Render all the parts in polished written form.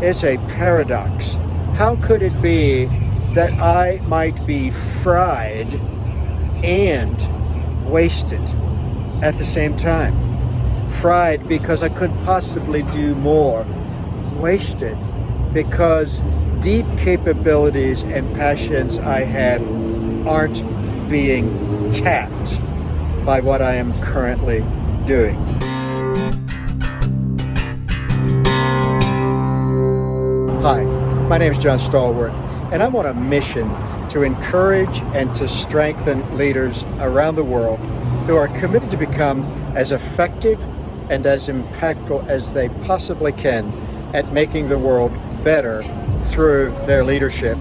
is a paradox. How could it be that I might be fried and wasted at the same time? Fried because I couldn't possibly do more. Wasted because deep capabilities and passions I had aren't being tapped by what I am currently doing. Hi, my name is John Stallworth, and I'm on a mission to encourage and to strengthen leaders around the world who are committed to become as effective and as impactful as they possibly can at making the world better through their leadership.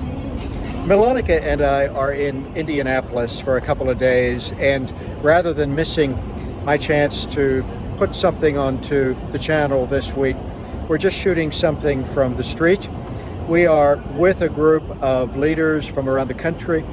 Milanica and I are in Indianapolis for a couple of days, and rather than missing my chance to put something onto the channel this week, we're just shooting something from the street. We are with a group of leaders from around the country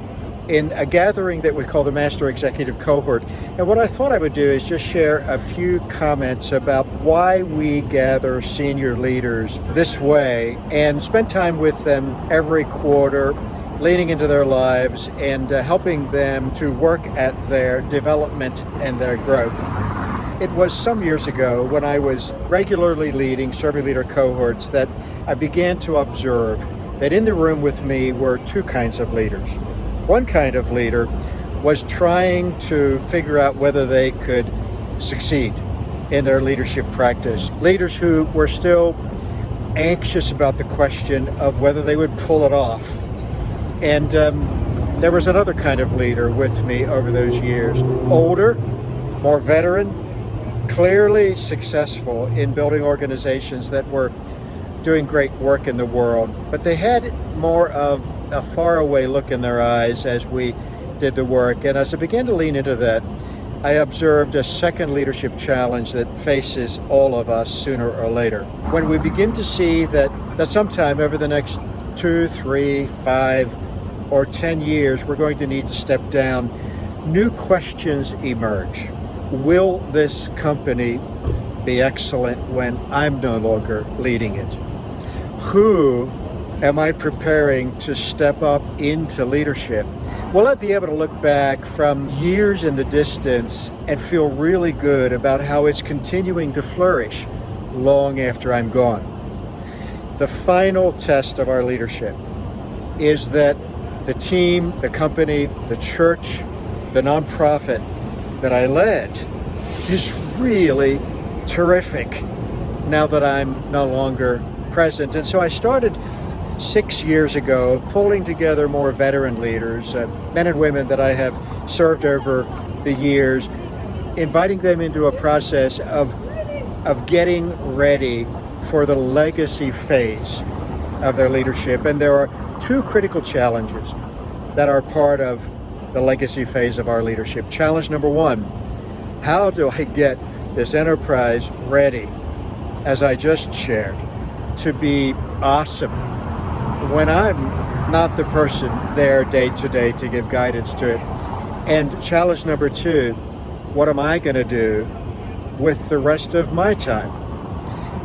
in a gathering that we call the Master Executive Cohort. And what I thought I would do is just share a few comments about why we gather senior leaders this way and spend time with them every quarter, leaning into their lives and helping them to work at their development and their growth. It was some years ago when I was regularly leading servant leader cohorts that I began to observe that in the room with me were two kinds of leaders. One kind of leader was trying to figure out whether they could succeed in their leadership practice. Leaders who were still anxious about the question of whether they would pull it off. And there was another kind of leader with me over those years. Older, more veteran, clearly successful in building organizations that were doing great work in the world, but they had more of a faraway look in their eyes as we did the work. And as I began to lean into that, I observed a second leadership challenge that faces all of us sooner or later. When we begin to see that sometime over the next 2, 3, 5, or 10 years, we're going to need to step down, new questions emerge. Will this company be excellent when I'm no longer leading it? Who am I preparing to step up into leadership? Will I be able to look back from years in the distance and feel really good about how it's continuing to flourish long after I'm gone? The final test of our leadership is that the team, the company, the church, the nonprofit that I led is really terrific now that I'm no longer present. And so I started 6 years ago pulling together more veteran leaders, men and women that I have served over the years, inviting them into a process of getting ready for the legacy phase of their leadership. And there are two critical challenges that are part of the legacy phase of our leadership. Challenge number one, how do I get this enterprise ready, as I just shared, to be awesome when I'm not the person there day to day to give guidance to it? And challenge number two, what am I going to do with the rest of my time?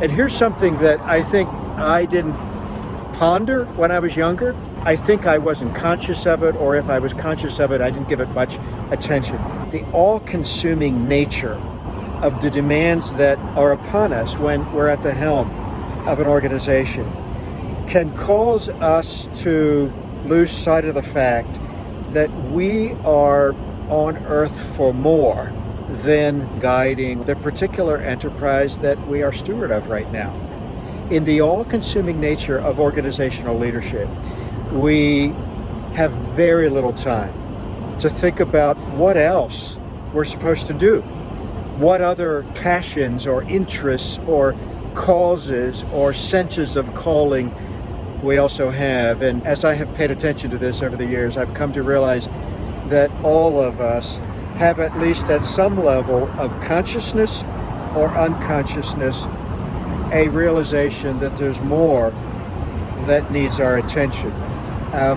And here's something that I think I didn't ponder when I was younger. I think I wasn't conscious of it, or if I was conscious of it, I didn't give it much attention. The all-consuming nature of the demands that are upon us when we're at the helm of an organization can cause us to lose sight of the fact that we are on earth for more than guiding the particular enterprise that we are steward of right now. In the all-consuming nature of organizational leadership, we have very little time to think about what else we're supposed to do, what other passions or interests or causes or senses of calling we also have. And as I have paid attention to this over the years, I've come to realize that all of us have, at least at some level of consciousness or unconsciousness, a realization that there's more that needs our attention.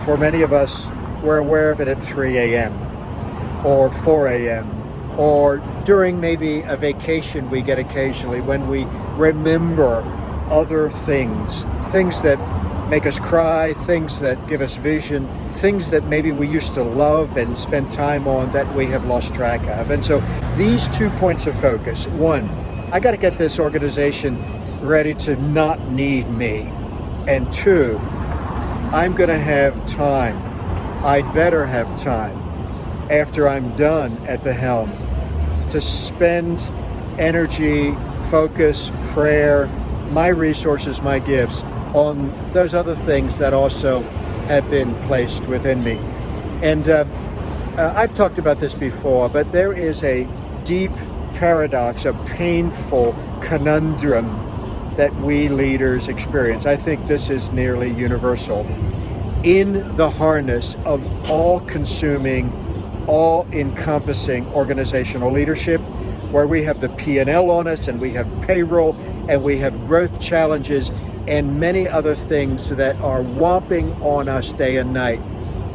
For many of us, we're aware of it at 3 a.m. or 4 a.m. or during maybe a vacation we get occasionally when we remember other things, things that make us cry, things that give us vision, things that maybe we used to love and spend time on that we have lost track of. And so these 2 points of focus: one, I got to get this organization ready to not need me. And two, I'm going to have time. I'd better have time after I'm done at the helm to spend energy, focus, prayer, my resources, my gifts on those other things that also have been placed within me. And I've talked about this before, but there is a deep paradox, a painful conundrum that we leaders experience. I think this is nearly universal. In the harness of all-consuming, all-encompassing organizational leadership, where we have the P&L on us, and we have payroll, and we have growth challenges, and many other things that are whopping on us day and night,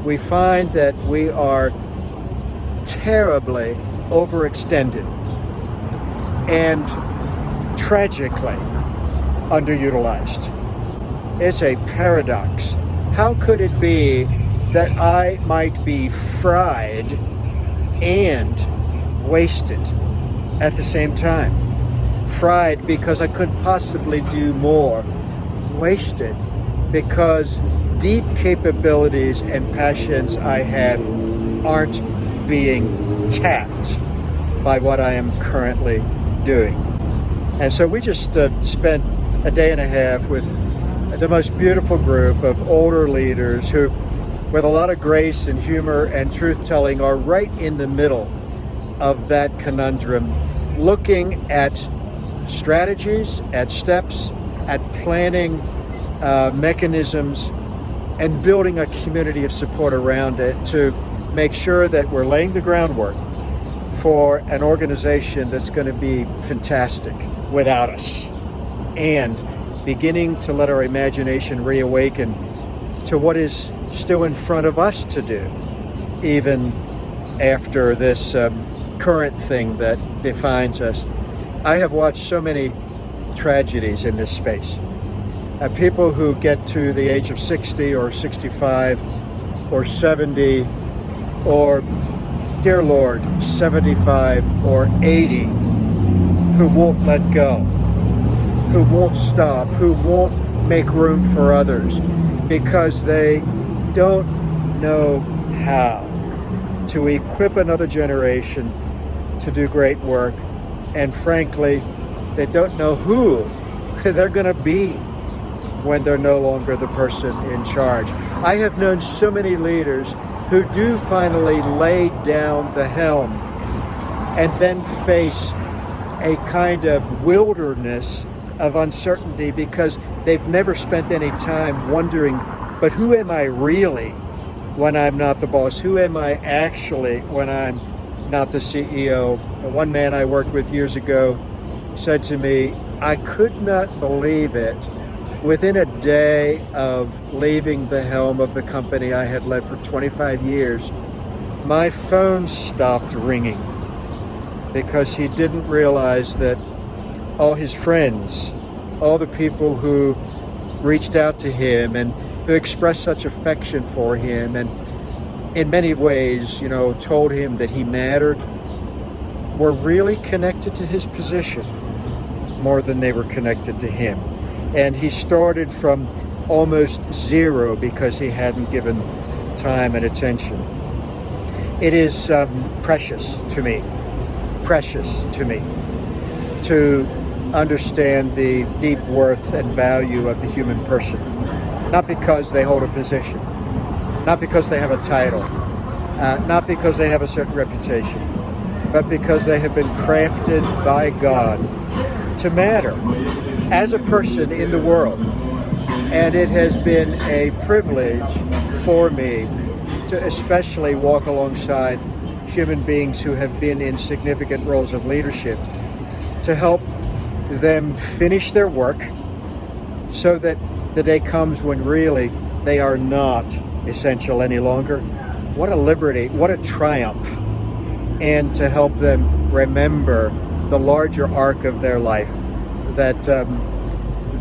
we find that we are terribly overextended and tragically underutilized. It's a paradox. How could it be that I might be fried and wasted at the same time? Fried because I couldn't possibly do more. Wasted because deep capabilities and passions I have aren't being tapped by what I am currently doing. And so we just spent a day and a half with the most beautiful group of older leaders who, with a lot of grace and humor and truth-telling, are right in the middle of that conundrum, looking at strategies, at steps, at planning mechanisms, and building a community of support around it to make sure that we're laying the groundwork for an organization that's going to be fantastic without us, and beginning to let our imagination reawaken to what is still in front of us to do, even after this current thing that defines us. I have watched so many tragedies in this space. People who get to the age of 60 or 65 or 70 or, dear Lord, 75 or 80, who won't let go, who won't stop, who won't make room for others because they don't know how to equip another generation to do great work. And frankly, they don't know who they're going to be when they're no longer the person in charge. I have known so many leaders who do finally lay down the helm and then face a kind of wilderness of uncertainty because they've never spent any time wondering, but who am I really when I'm not the boss? Who am I actually when I'm not the CEO? One man I worked with years ago said to me, I could not believe it. Within a day of leaving the helm of the company I had led for 25 years, my phone stopped ringing because he didn't realize that all his friends, all the people who reached out to him and who expressed such affection for him and in many ways, told him that he mattered, were really connected to his position more than they were connected to him. And he started from almost zero because he hadn't given time and attention. It is precious to me to understand the deep worth and value of the human person, not because they hold a position, not because they have a title, not because they have a certain reputation, but because they have been crafted by God to matter as a person in the world. And it has been a privilege for me to especially walk alongside human beings who have been in significant roles of leadership to help them finish their work so that the day comes when really they are not essential any longer. What a liberty, what a triumph. And to help them remember the larger arc of their life, that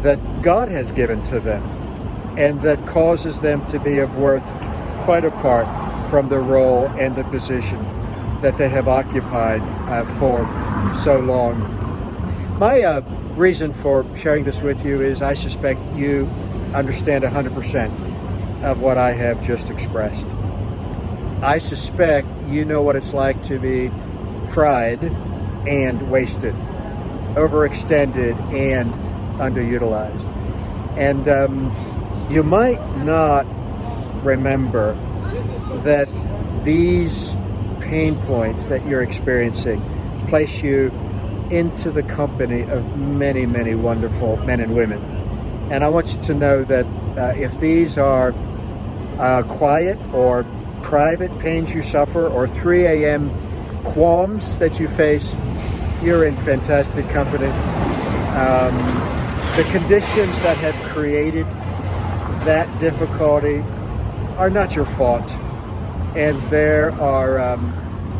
that God has given to them, and that causes them to be of worth quite apart from the role and the position that they have occupied for so long. My reason for sharing this with you is I suspect you understand 100% of what I have just expressed. I suspect you know what it's like to be fried and wasted, overextended and underutilized. And you might not remember that these pain points that you're experiencing place you into the company of many, many wonderful men and women. And I want you to know that if these are quiet or private pains you suffer, or 3 a.m. qualms that you face, you're in fantastic company. The conditions that have created that difficulty are not your fault. And there are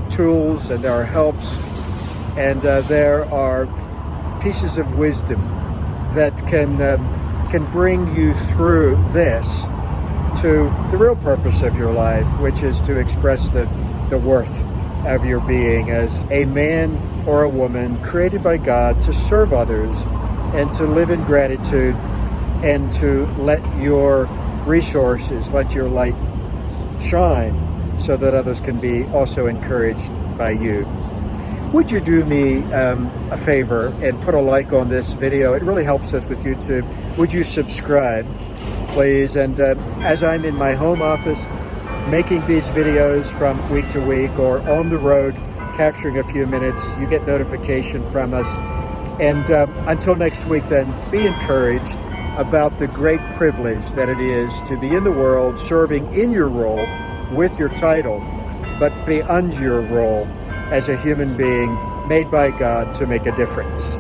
tools, and there are helps, and there are pieces of wisdom that can bring you through this to the real purpose of your life, which is to express the worth of your being as a man or a woman created by God to serve others and to live in gratitude and to let your resources, let your light shine so that others can be also encouraged by you. Would you do me a favor and put a like on this video? It really helps us with YouTube. Would you subscribe, please? And as I'm in my home office making these videos from week to week, or on the road capturing a few minutes, you get notification from us. And until next week, then, be encouraged about the great privilege that it is to be in the world, serving in your role with your title, but beyond your role as a human being made by God to make a difference.